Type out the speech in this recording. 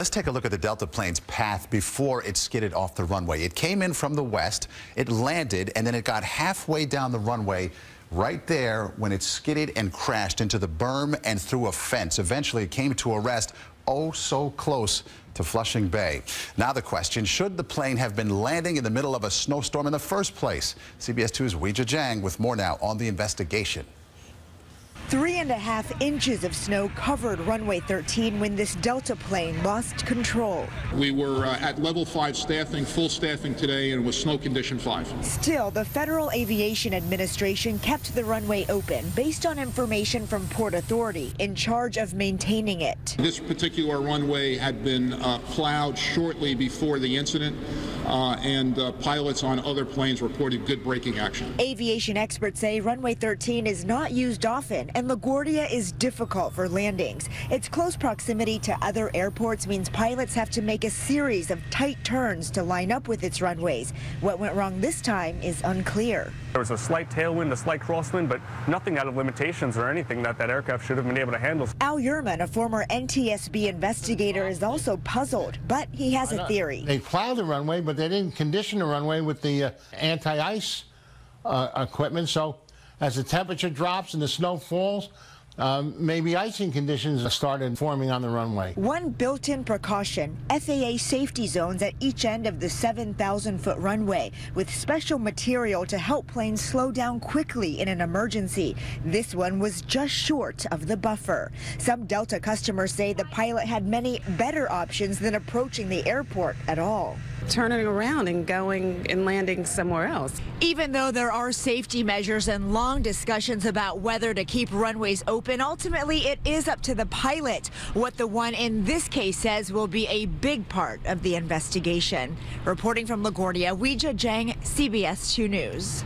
Let's take a look at the Delta plane's path before it skidded off the runway. It came in from the west, it landed, and then it got halfway down the runway right there when it skidded and crashed into the berm and through a fence. Eventually, it came to a rest oh so close to Flushing Bay. Now the question, should the plane have been landing in the middle of a snowstorm in the first place? CBS 2's Weijia Jiang with more now on the investigation. 3.5 inches of snow covered runway 13 when this Delta plane lost control. We were at level 5 staffing, full staffing today, and it was snow condition 5. Still, the Federal Aviation Administration kept the runway open based on information from Port Authority in charge of maintaining it. This particular runway had been plowed shortly before the incident, and pilots on other planes reported good braking action. Aviation experts say runway 13 is not used often, and LaGuardia is difficult for landings. Its close proximity to other airports means pilots have to make a series of tight turns to line up with its runways. What went wrong this time is unclear. There was a slight tailwind, a slight crosswind, but nothing out of limitations or anything that aircraft should have been able to handle. Al Yerman, a former NTSB investigator, is also puzzled, but he has a theory. They plowed the runway, but they didn't condition the runway with the anti-ice equipment, so as the temperature drops and the snow falls, maybe icing conditions started forming on the runway. One built-in precaution, FAA safety zones at each end of the 7,000-foot runway with special material to help planes slow down quickly in an emergency. This one was just short of the buffer. Some Delta customers say the pilot had many better options than approaching the airport at all. Turning around and going and landing somewhere else. Even though there are safety measures and long discussions about whether to keep runways open, ultimately it is up to the pilot. What the one in this case says will be a big part of the investigation. Reporting from LaGuardia, Weijia Jiang, CBS 2 News.